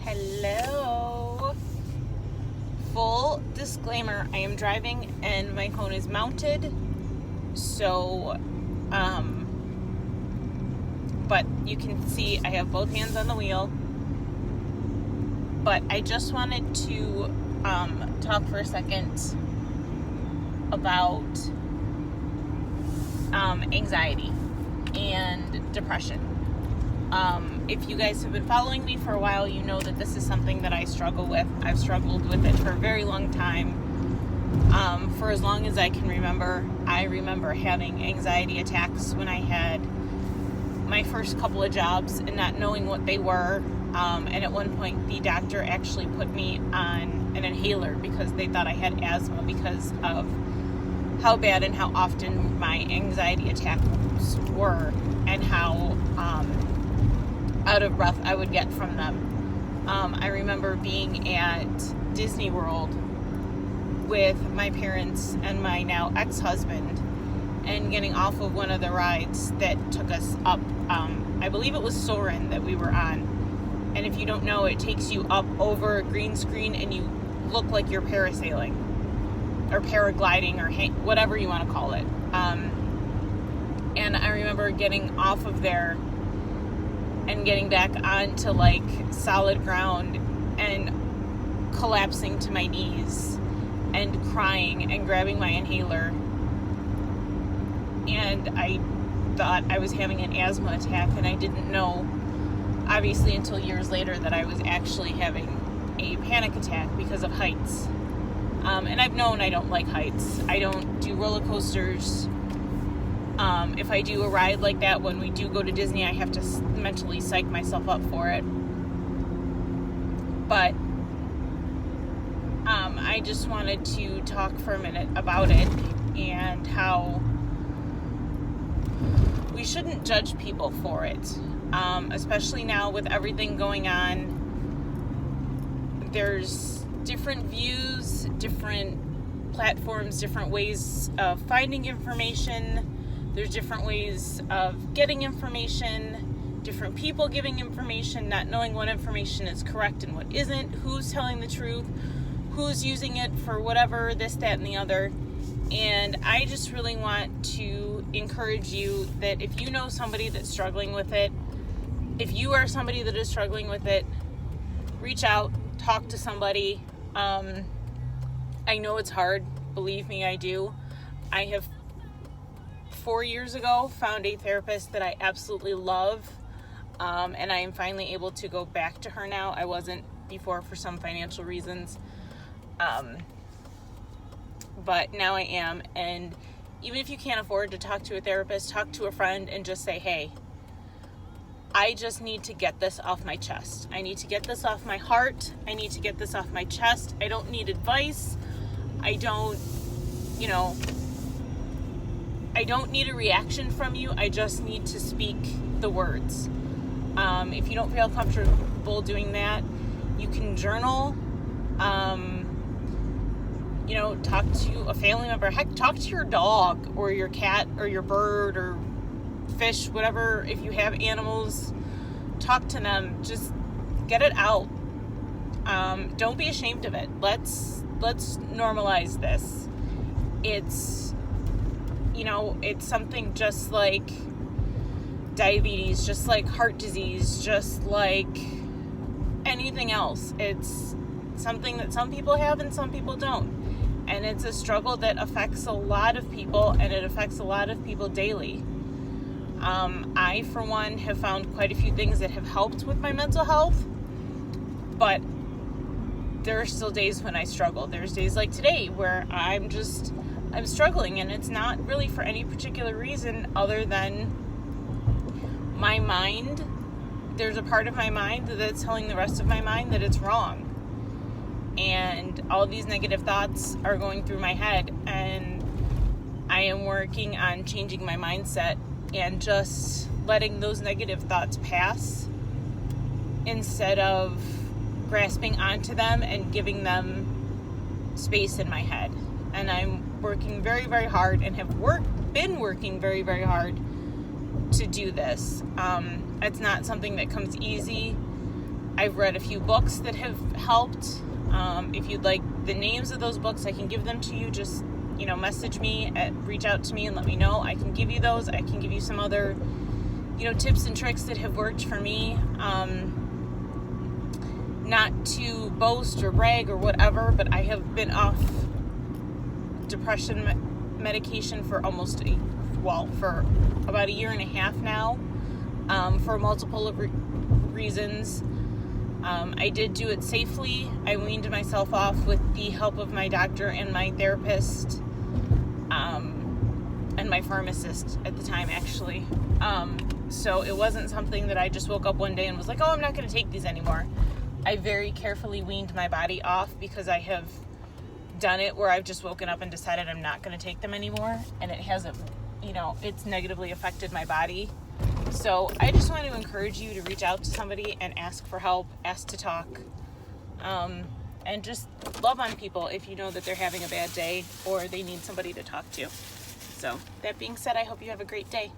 Hello. Full disclaimer, I am driving and my phone is mounted. So, but you can see I have both hands on the wheel. But I just wanted to talk for a second about anxiety and depression. If you guys have been following me for a while, you know that this is something that I struggle with. I've struggled with it for a very long time. For as long as I can remember, I remember having anxiety attacks when I had my first couple of jobs and not knowing what they were. And at one point, the doctor actually put me on an inhaler because they thought I had asthma because of how bad and how often my anxiety attacks were and how out of breath I would get from them. I remember being at Disney World with my parents and my now ex-husband and getting off of one of the rides that took us up. I believe it was Soarin' that we were on. And if you don't know, it takes you up over a green screen and you look like you're parasailing or paragliding or whatever you want to call it. And I remember getting off of there and getting back onto like solid ground and collapsing to my knees and crying and grabbing my inhaler. And I thought I was having an asthma attack, and I didn't know, obviously, until years later that I was actually having a panic attack because of heights. And I've known I don't like heights. I don't do roller coasters. If I do a ride like that, when we do go to Disney, I have to mentally psych myself up for it. But I just wanted to talk for a minute about it and how we shouldn't judge people for it. Especially now with everything going on. There's different views, different platforms, different ways of finding information. There's different ways of getting information, different people giving information, not knowing what information is correct and what isn't, who's telling the truth, who's using it for whatever, this, that, and the other. And I just really want to encourage you that if you know somebody that's struggling with it, if you are somebody that is struggling with it, reach out, talk to somebody. I know it's hard. Believe me, I do. I have 4 years ago found a therapist that I absolutely love, and I am finally able to go back to her now. I wasn't before for some financial reasons, but now I am. And even if you can't afford to talk to a therapist, talk to a friend and just say, hey, I just need to get this off my chest. I need to get this off my heart. I need to get this off my chest. I don't need advice. I don't need a reaction from you. I just need to speak the words. If you don't feel comfortable doing that, you can journal. Talk to a family member. Heck, talk to your dog or your cat or your bird or fish, whatever. If you have animals, talk to them. Just get it out. Don't be ashamed of it. Let's normalize this. It's something just like diabetes, just like heart disease, just like anything else. It's something that some people have and some people don't. And it's a struggle that affects a lot of people, and it affects a lot of people daily. I, for one, have found quite a few things that have helped with my mental health, but there are still days when I struggle. There's days like today where I'm struggling, and it's not really for any particular reason other than my mind. There's a part of my mind that's telling the rest of my mind that it's wrong. And all these negative thoughts are going through my head, and I am working on changing my mindset and just letting those negative thoughts pass instead of grasping onto them and giving them space in my head. And I'm working very, very hard and have been working very, very hard to do this. It's not something that comes easy. I've read a few books that have helped. If you'd like the names of those books, I can give them to you. Just, message me, reach out to me and let me know. I can give you those. I can give you some other, tips and tricks that have worked for me. Not to boast or brag or whatever, but I have been off depression medication for for about a year and a half now, for multiple reasons. I did do it safely. I weaned myself off with the help of my doctor and my therapist, and my pharmacist at the time, actually. So it wasn't something that I just woke up one day and was like, oh, I'm not going to take these anymore. I very carefully weaned my body off, because I have done it where I've just woken up and decided I'm not going to take them anymore, and it hasn't, it's negatively affected my body. So I just want to encourage you to reach out to somebody and ask for help, ask to talk, and just love on people if you know that they're having a bad day or they need somebody to talk to. So that being said, I hope you have a great day.